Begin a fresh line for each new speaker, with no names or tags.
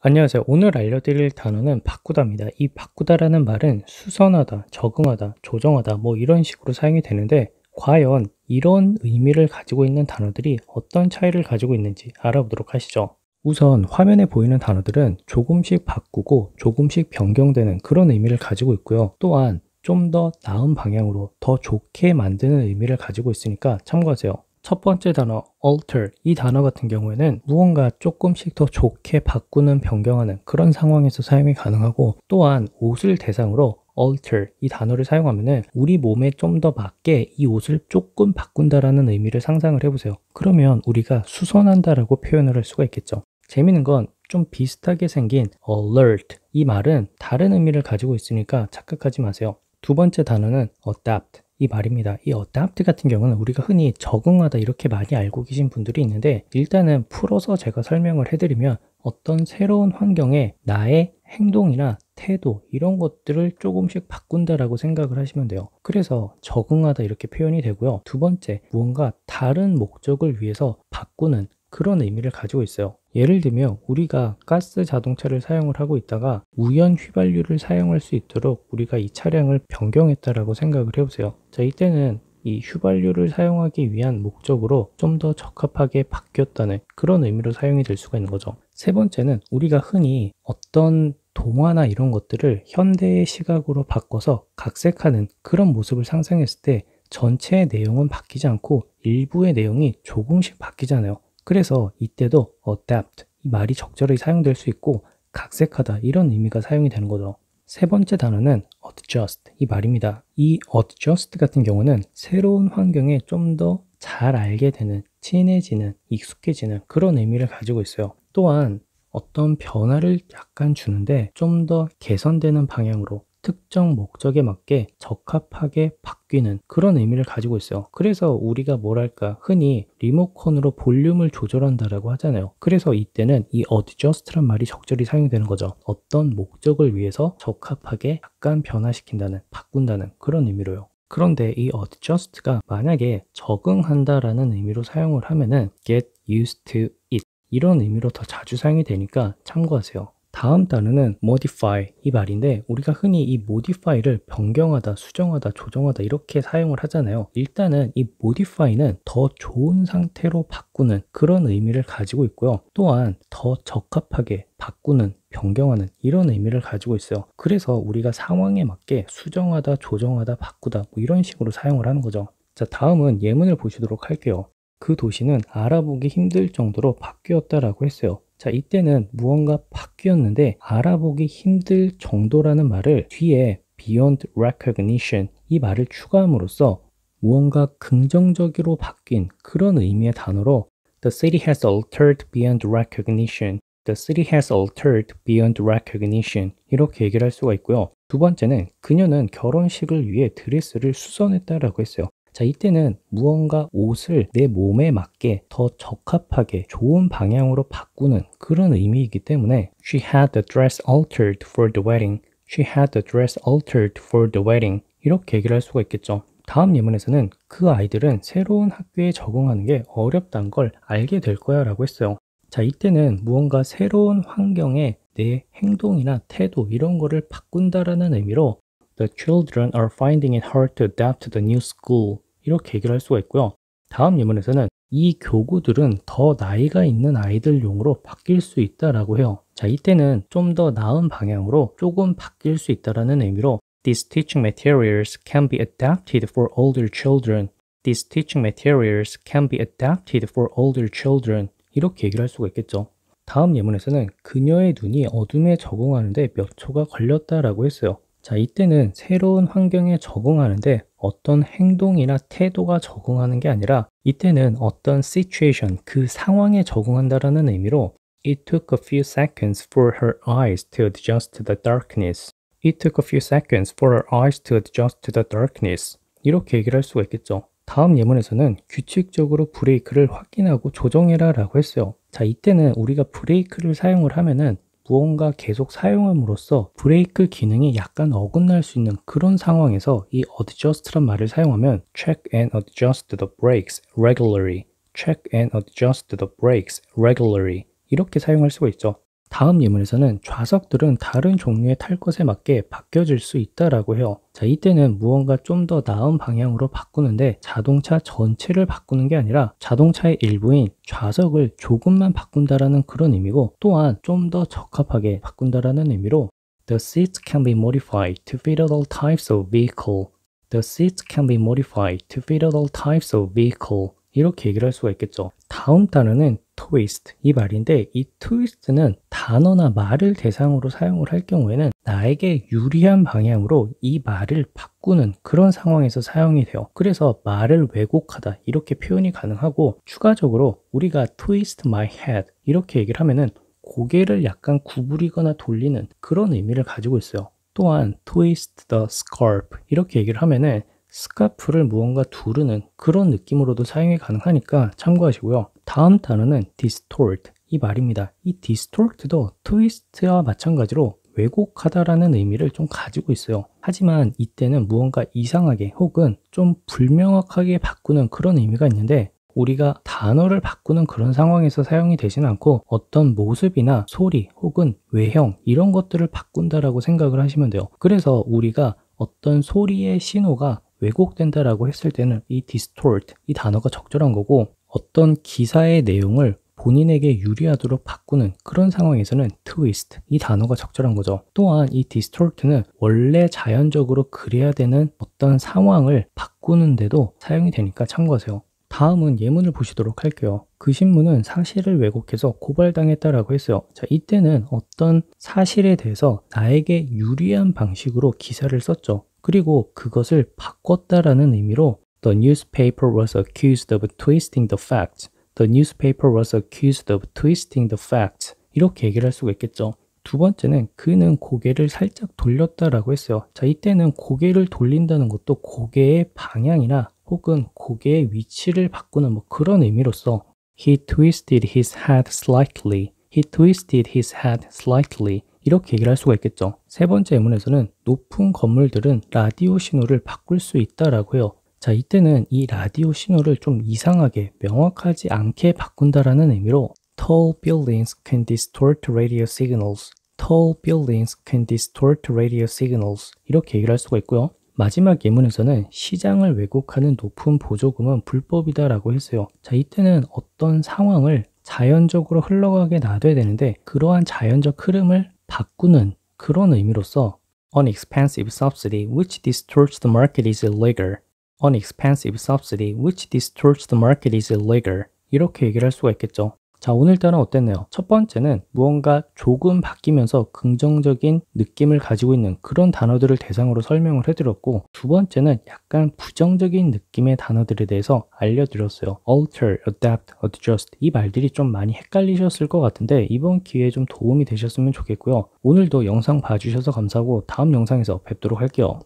안녕하세요. 오늘 알려드릴 단어는 바꾸다입니다. 이 바꾸다라는 말은 수선하다, 적응하다, 조정하다 뭐 이런 식으로 사용이 되는데 과연 이런 의미를 가지고 있는 단어들이 어떤 차이를 가지고 있는지 알아보도록 하시죠. 우선 화면에 보이는 단어들은 조금씩 바꾸고 조금씩 변경되는 그런 의미를 가지고 있고요. 또한 좀 더 나은 방향으로 더 좋게 만드는 의미를 가지고 있으니까 참고하세요. 첫 번째 단어 alter, 이 단어 같은 경우에는 무언가 조금씩 더 좋게 바꾸는, 변경하는 그런 상황에서 사용이 가능하고, 또한 옷을 대상으로 alter 이 단어를 사용하면은 우리 몸에 좀 더 맞게 이 옷을 조금 바꾼다라는 의미를 상상을 해보세요. 그러면 우리가 수선한다라고 표현을 할 수가 있겠죠. 재미있는 건 좀 비슷하게 생긴 alert, 이 말은 다른 의미를 가지고 있으니까 착각하지 마세요. 두 번째 단어는 adapt, 이 말입니다. 이 adapt 같은 경우는 우리가 흔히 적응하다 이렇게 많이 알고 계신 분들이 있는데, 일단은 풀어서 제가 설명을 해드리면 어떤 새로운 환경에 나의 행동이나 태도 이런 것들을 조금씩 바꾼다라고 생각을 하시면 돼요. 그래서 적응하다 이렇게 표현이 되고요. 두 번째, 무언가 다른 목적을 위해서 바꾸는 그런 의미를 가지고 있어요. 예를 들면 우리가 가스 자동차를 사용을 하고 있다가 우연 휘발유를 사용할 수 있도록 우리가 이 차량을 변경했다라고 생각을 해보세요. 자, 이때는 이 휘발유를 사용하기 위한 목적으로 좀 더 적합하게 바뀌었다는 그런 의미로 사용이 될 수가 있는 거죠. 세 번째는 우리가 흔히 어떤 동화나 이런 것들을 현대의 시각으로 바꿔서 각색하는 그런 모습을 상상했을 때 전체의 내용은 바뀌지 않고 일부의 내용이 조금씩 바뀌잖아요. 그래서 이때도 adapt, 이 말이 적절히 사용될 수 있고 각색하다 이런 의미가 사용이 되는 거죠. 세 번째 단어는 adjust, 이 말입니다. 이 adjust 같은 경우는 새로운 환경에 좀 더 잘 알게 되는, 친해지는, 익숙해지는 그런 의미를 가지고 있어요. 또한 어떤 변화를 약간 주는데 좀 더 개선되는 방향으로 특정 목적에 맞게 적합하게 바뀌는 그런 의미를 가지고 있어요. 그래서 우리가 뭐랄까 흔히 리모컨으로 볼륨을 조절한다라고 하잖아요. 그래서 이때는 이 adjust란 말이 적절히 사용되는 거죠. 어떤 목적을 위해서 적합하게 약간 변화시킨다는, 바꾼다는 그런 의미로요. 그런데 이 adjust가 만약에 적응한다라는 의미로 사용을 하면은 get used to it, 이런 의미로 더 자주 사용이 되니까 참고하세요. 다음 단어는 modify, 이 말인데 우리가 흔히 이 modify를 변경하다, 수정하다, 조정하다 이렇게 사용을 하잖아요. 일단은 이 modify는 더 좋은 상태로 바꾸는 그런 의미를 가지고 있고요. 또한 더 적합하게 바꾸는, 변경하는 이런 의미를 가지고 있어요. 그래서 우리가 상황에 맞게 수정하다, 조정하다, 바꾸다 뭐 이런 식으로 사용을 하는 거죠. 자, 다음은 예문을 보시도록 할게요. 그 도시는 알아보기 힘들 정도로 바뀌었다라고 했어요. 자, 이때는 무언가 바뀌었는데 알아보기 힘들 정도라는 말을 뒤에 beyond recognition, 이 말을 추가함으로써 무언가 긍정적으로 바뀐 그런 의미의 단어로 The city has altered beyond recognition, The city has altered beyond recognition, 이렇게 얘기를 할 수가 있고요. 두 번째는 그녀는 결혼식을 위해 드레스를 수선했다라고 했어요. 자, 이때는 무언가 옷을 내 몸에 맞게 더 적합하게 좋은 방향으로 바꾸는 그런 의미이기 때문에 She had the dress altered for the wedding. She had the dress altered for the wedding. 이렇게 얘기를 할 수가 있겠죠. 다음 예문에서는 그 아이들은 새로운 학교에 적응하는 게 어렵다는 걸 알게 될 거야 라고 했어요. 자, 이때는 무언가 새로운 환경에 내 행동이나 태도 이런 거를 바꾼다라는 의미로 The children are finding it hard to adapt to the new school, 이렇게 얘기를 할 수가 있고요. 다음 예문에서는 이 교구들은 더 나이가 있는 아이들용으로 바뀔 수 있다라고 해요. 자, 이때는 좀 더 나은 방향으로 조금 바뀔 수 있다라는 의미로 These teaching materials can be adapted for older children. These teaching materials can be adapted for older children. 이렇게 얘기를 할 수가 있겠죠. 다음 예문에서는 그녀의 눈이 어둠에 적응하는데 몇 초가 걸렸다라고 했어요. 자, 이때는 새로운 환경에 적응하는데 어떤 행동이나 태도가 적응하는 게 아니라 이때는 어떤 situation, 그 상황에 적응한다라는 의미로 It took a few seconds for her eyes to adjust to the darkness. It took a few seconds for her eyes to adjust to the darkness. 이렇게 얘기를 할 수가 있겠죠. 다음 예문에서는 규칙적으로 브레이크를 확인하고 조정해라 라고 했어요. 자, 이때는 우리가 브레이크를 사용을 하면은 무언가 계속 사용함으로써 브레이크 기능이 약간 어긋날 수 있는 그런 상황에서 이 adjust란 말을 사용하면 check and adjust the brakes regularly, check and adjust the brakes regularly, 이렇게 사용할 수가 있죠. 다음 예문에서는 좌석들은 다른 종류의 탈 것에 맞게 바뀌어질 수 있다라고 해요. 자, 이때는 무언가 좀 더 나은 방향으로 바꾸는데 자동차 전체를 바꾸는 게 아니라 자동차의 일부인 좌석을 조금만 바꾼다라는 그런 의미고, 또한 좀 더 적합하게 바꾼다라는 의미로 The seats can be modified to fit all types of vehicle. The seats can be modified to fit all types of vehicle. 이렇게 얘기를 할 수가 있겠죠. 다음 단어는 twist 이 말인데, 이 twist는 단어나 말을 대상으로 사용을 할 경우에는 나에게 유리한 방향으로 이 말을 바꾸는 그런 상황에서 사용이 돼요. 그래서 말을 왜곡하다 이렇게 표현이 가능하고, 추가적으로 우리가 twist my head 이렇게 얘기를 하면은 고개를 약간 구부리거나 돌리는 그런 의미를 가지고 있어요. 또한 twist the scarf 이렇게 얘기를 하면은 스카프를 무언가 두르는 그런 느낌으로도 사용이 가능하니까 참고하시고요. 다음 단어는 distort 이 말입니다. 이 distort도 twist와 마찬가지로 왜곡하다라는 의미를 좀 가지고 있어요. 하지만 이때는 무언가 이상하게 혹은 좀 불명확하게 바꾸는 그런 의미가 있는데, 우리가 단어를 바꾸는 그런 상황에서 사용이 되지는 않고 어떤 모습이나 소리 혹은 외형 이런 것들을 바꾼다라고 생각을 하시면 돼요. 그래서 우리가 어떤 소리의 신호가 왜곡된다라고 했을 때는 이 distort 이 단어가 적절한 거고, 어떤 기사의 내용을 본인에게 유리하도록 바꾸는 그런 상황에서는 twist 이 단어가 적절한 거죠. 또한 이 distort는 원래 자연적으로 그래야 되는 어떤 상황을 바꾸는데도 사용이 되니까 참고하세요. 다음은 예문을 보시도록 할게요. 그 신문은 사실을 왜곡해서 고발당했다라고 했어요. 자, 이때는 어떤 사실에 대해서 나에게 유리한 방식으로 기사를 썼죠. 그리고 그것을 바꿨다라는 의미로 The newspaper was accused of twisting the facts. The newspaper was accused of twisting the facts. 이렇게 얘기를 할 수가 있겠죠. 두 번째는 그는 고개를 살짝 돌렸다라고 했어요. 자, 이때는 고개를 돌린다는 것도 고개의 방향이나 혹은 고개의 위치를 바꾸는 뭐 그런 의미로서 He twisted his head slightly. He twisted his head slightly. 이렇게 얘기를 할 수가 있겠죠. 세 번째 예문에서는 높은 건물들은 라디오 신호를 바꿀 수 있다라고 해요. 자, 이때는 이 라디오 신호를 좀 이상하게 명확하지 않게 바꾼다라는 의미로 Tall buildings can distort radio signals. Tall buildings can distort radio signals. 이렇게 얘기를 할 수가 있고요. 마지막 예문에서는 시장을 왜곡하는 높은 보조금은 불법이다라고 했어요. 자, 이때는 어떤 상황을 자연적으로 흘러가게 놔둬야 되는데 그러한 자연적 흐름을 바꾸는 그런 의미로서 An expensive subsidy which distorts the market is illegal. An expensive subsidy which distorts the market is illegal. 이렇게 얘기를 할 수가 있겠죠. 자, 오늘따라 어땠나요? 첫 번째는 무언가 조금 바뀌면서 긍정적인 느낌을 가지고 있는 그런 단어들을 대상으로 설명을 해드렸고, 두 번째는 약간 부정적인 느낌의 단어들에 대해서 알려드렸어요. alter, adapt, adjust 이 말들이 좀 많이 헷갈리셨을 것 같은데 이번 기회에 좀 도움이 되셨으면 좋겠고요. 오늘도 영상 봐주셔서 감사하고 다음 영상에서 뵙도록 할게요.